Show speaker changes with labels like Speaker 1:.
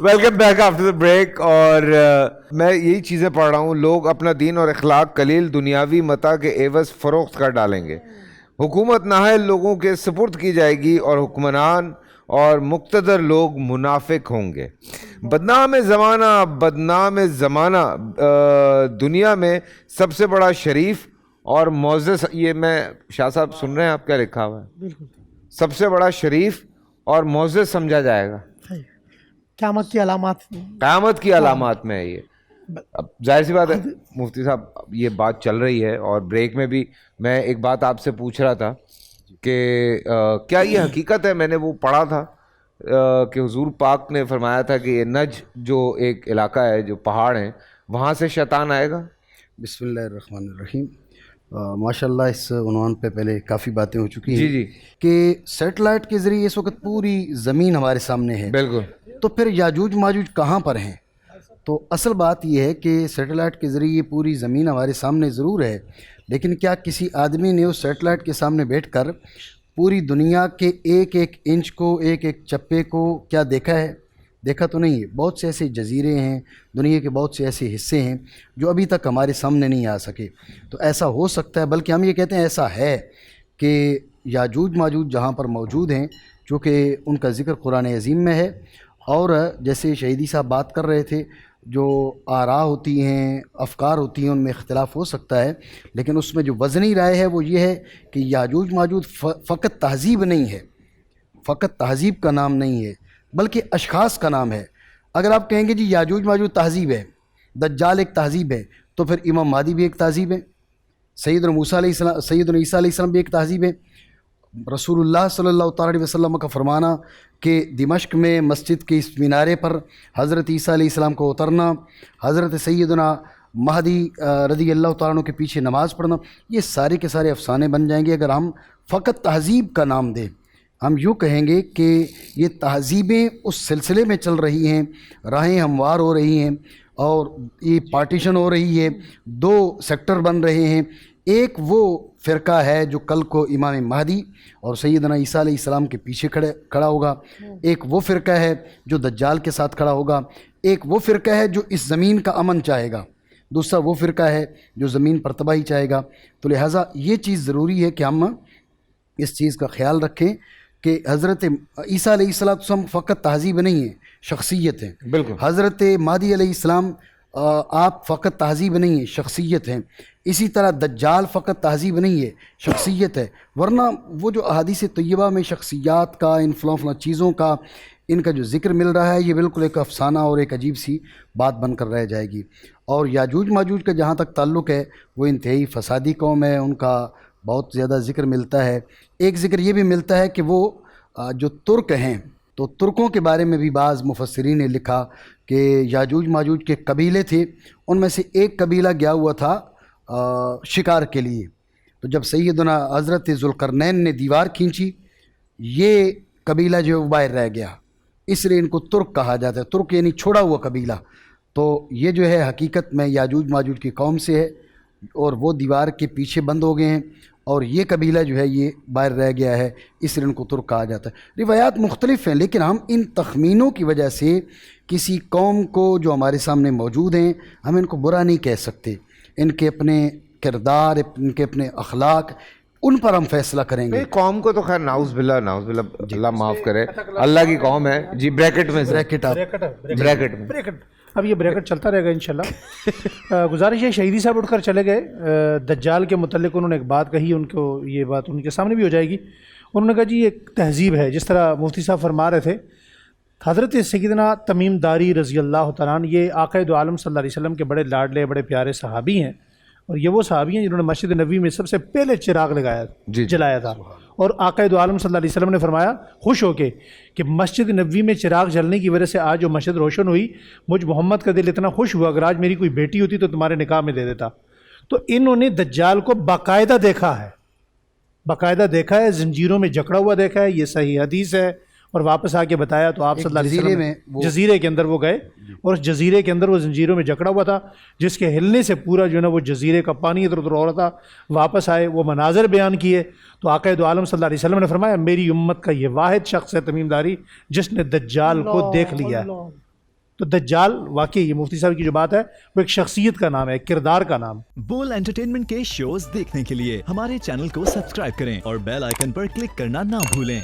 Speaker 1: Welcome back after the break. اور میں یہی چیزیں پڑھ رہا ہوں. لوگ اپنا دین اور اخلاق قلیل دنیاوی متاع کے عوض فروخت کر ڈالیں گے. حکومت نااہل لوگوں کے سپرد کی جائے گی اور حکمران اور مقتدر لوگ منافق ہوں گے. بدنام زمانہ دنیا میں سب سے بڑا شریف اور معزز, یہ میں شاہ صاحب سن رہے ہیں آپ کیا لکھا ہوا ہے, سب سے بڑا شریف اور معزز سمجھا جائے گا. قیامت کی علامات میں ہے یہ. اب ظاہر سی بات ہے مفتی صاحب, یہ بات چل رہی ہے اور بریک میں بھی میں ایک بات آپ سے پوچھ رہا تھا کہ کیا یہ حقیقت ہے, میں نے وہ پڑھا تھا کہ حضور پاک نے فرمایا تھا کہ یہ نجد جو ایک علاقہ ہے, جو پہاڑ ہیں, وہاں سے شیطان آئے گا.
Speaker 2: بسم اللہ الرحمن الرحیم. ماشاء اللہ اس عنوان پہ پہلے کافی باتیں ہو چکی ہیں
Speaker 1: جی
Speaker 2: کہ سیٹلائٹ کے ذریعے اس وقت پوری زمین ہمارے سامنے ہے.
Speaker 1: بالکل.
Speaker 2: تو پھر یاجوج ماجوج کہاں پر ہیں؟ تو اصل بات یہ ہے کہ سیٹلائٹ کے ذریعے پوری زمین ہمارے سامنے ضرور ہے, لیکن کیا کسی آدمی نے اس سیٹلائٹ کے سامنے بیٹھ کر پوری دنیا کے ایک ایک انچ کو, ایک ایک چپے کو کیا دیکھا ہے؟ دیکھا تو نہیں ہے. بہت سے ایسے جزیرے ہیں, دنیا کے بہت سے ایسے حصے ہیں جو ابھی تک ہمارے سامنے نہیں آ سکے. تو ایسا ہو سکتا ہے, بلکہ ہم یہ کہتے ہیں ایسا ہے کہ یاجوج ماجوج جہاں پر موجود ہیں, چونکہ ان کا ذکر قرآن عظیم میں ہے, اور جیسے شہیدی صاحب بات کر رہے تھے, جو آراء ہوتی ہیں, افکار ہوتی ہیں, ان میں اختلاف ہو سکتا ہے, لیکن اس میں جو وزنی رائے ہے وہ یہ ہے کہ یاجوج ماجوج فقط تہذیب نہیں ہے, فقط تہذیب کا نام نہیں ہے, بلکہ اشخاص کا نام ہے. اگر آپ کہیں گے جی یاجوج ماجوج تہذیب ہے, دجال ایک تہذیب ہے, تو پھر امام مہدی بھی ایک تہذیب ہے, سیدنا عیسیٰ علیہ السلام بھی ایک تہذیب ہے. رسول اللہ صلی اللہ تعالیٰ علیہ وسلم کا فرمانا کہ دمشق میں مسجد کے اس مینارے پر حضرت عیسیٰ علیہ السلام کو اترنا, حضرت سیدنا مہدی رضی اللہ تعالیٰ عنہ کے پیچھے نماز پڑھنا, یہ سارے کے سارے افسانے بن جائیں گے اگر ہم فقط تہذیب کا نام دیں. ہم یوں کہیں گے کہ یہ تہذیبیں اس سلسلے میں چل رہی ہیں, راہیں ہموار ہو رہی ہیں, اور یہ پارٹیشن ہو رہی ہے, دو سیکٹر بن رہے ہیں. ایک وہ فرقہ ہے جو کل کو امام مہدی اور سیدنا عیسیٰ علیہ السلام کے پیچھے کھڑا ہوگا, ایک وہ فرقہ ہے جو دجال کے ساتھ کھڑا ہوگا, ایک وہ فرقہ ہے جو اس زمین کا امن چاہے گا, دوسرا وہ فرقہ ہے جو زمین پر تباہی چاہے گا. تو لہٰذا یہ چیز ضروری ہے کہ ہم اس چیز کا خیال رکھیں کہ حضرت عیسیٰ علیہ السلام فقط تہذیب نہیں ہے, شخصیت ہیں.
Speaker 1: بالکل.
Speaker 2: حضرت مہدی علیہ السلام آپ فقط تہذیب نہیں ہے, شخصیت ہیں. اسی طرح دجال فقط تہذیب نہیں ہے, شخصیت ہے. ورنہ وہ جو احادیث طیبہ میں شخصیات کا, ان فلاں چیزوں کا, ان کا جو ذکر مل رہا ہے, یہ بالکل ایک افسانہ اور ایک عجیب سی بات بن کر رہ جائے گی. اور یاجوج ماجوج کا جہاں تک تعلق ہے, وہ انتہائی فسادی قوم ہے, ان کا بہت زیادہ ذکر ملتا ہے. ایک ذکر یہ بھی ملتا ہے کہ وہ جو ترک ہیں, تو ترکوں کے بارے میں بھی بعض مفسرین نے لکھا کہ یاجوج ماجوج کے قبیلے تھے, ان میں سے ایک قبیلہ گیا ہوا تھا شکار کے لیے. تو جب سیدنا حضرت ذوالقرنین نے دیوار کھینچی, یہ قبیلہ جو ہے وہ باہر رہ گیا, اس لیے ان کو ترک کہا جاتا ہے. ترک یعنی چھوڑا ہوا قبیلہ. تو یہ جو ہے حقیقت میں یاجوج ماجوج کی قوم سے ہے, اور وہ دیوار کے پیچھے بند ہو گئے ہیں, اور یہ قبیلہ جو ہے یہ باہر رہ گیا ہے, اس لیے ان کو ترک کہا جاتا ہے. روایات مختلف ہیں, لیکن ہم ان تخمینوں کی وجہ سے کسی قوم کو جو ہمارے سامنے موجود ہیں, ہم ان کو برا نہیں کہہ سکتے. ان کے اپنے کردار, ان کے اپنے اخلاق, ان پر ہم فیصلہ کریں گے.
Speaker 1: قوم کو تو خیر نعوذ باللہ اللہ معاف کرے, اللہ کی قوم ہے جی. بریکٹ میں
Speaker 3: اب یہ بریکٹ چلتا رہے گا انشاءاللہ. گزارش ہے, شہیدی صاحب اٹھ کر چلے گئے. دجال کے متعلق انہوں نے ایک بات کہی, ان کو یہ بات ان کے سامنے بھی ہو جائے گی. انہوں نے کہا جی ایک تہذیب ہے, جس طرح مفتی صاحب فرما رہے تھے. حضرت سیدنا تمیم داری رضی اللہ تعالیٰ عنہ, یہ آقا دو عالم صلی اللہ علیہ وسلم کے بڑے لاڈلے, بڑے پیارے صحابی ہیں, اور یہ وہ صحابی ہیں جنہوں نے مسجد نبوی میں سب سے پہلے چراغ جلایا تھا. اور آقا دو عالم صلی اللہ علیہ وسلم نے فرمایا خوش ہو کے کہ مسجد نبوی میں چراغ جلنے کی وجہ سے آج جو مسجد روشن ہوئی, مجھ محمد کا دل اتنا خوش ہوا, اگر آج میری کوئی بیٹی ہوتی تو تمہارے نکاح میں دے دیتا. تو انہوں نے دجال کو باقاعدہ دیکھا ہے, زنجیروں میں جکڑا ہوا دیکھا ہے. یہ صحیح حدیث ہے, اور واپس آ کے بتایا تو آپ صلی اللہ علیہ وسلم میں جزیرے کے اندر وہ گئے, اور اس جزیرے کے اندر وہ زنجیروں میں جکڑا ہوا تھا, جس کے ہلنے سے پورا جو ہے نا وہ جزیرے کا پانی ادھر ادھر ہو رہا تھا. واپس آئے, وہ مناظر بیان کیے, تو آقا دو عالم صلی اللہ علیہ وسلم نے فرمایا میری امت کا یہ واحد شخص ہے تمیم داری جس نے دجال کو دیکھ لیا ہے. تو دجال واقعی یہ مفتی صاحب کی جو بات ہے وہ ایک شخصیت کا نام ہے، ایک کردار کا نام.
Speaker 4: بول انٹرٹینمنٹ کے شوز دیکھنے کے لیے ہمارے چینل کو سبسکرائب کریں اور بیل آئیکن پر کلک کرنا نہ بھولیں.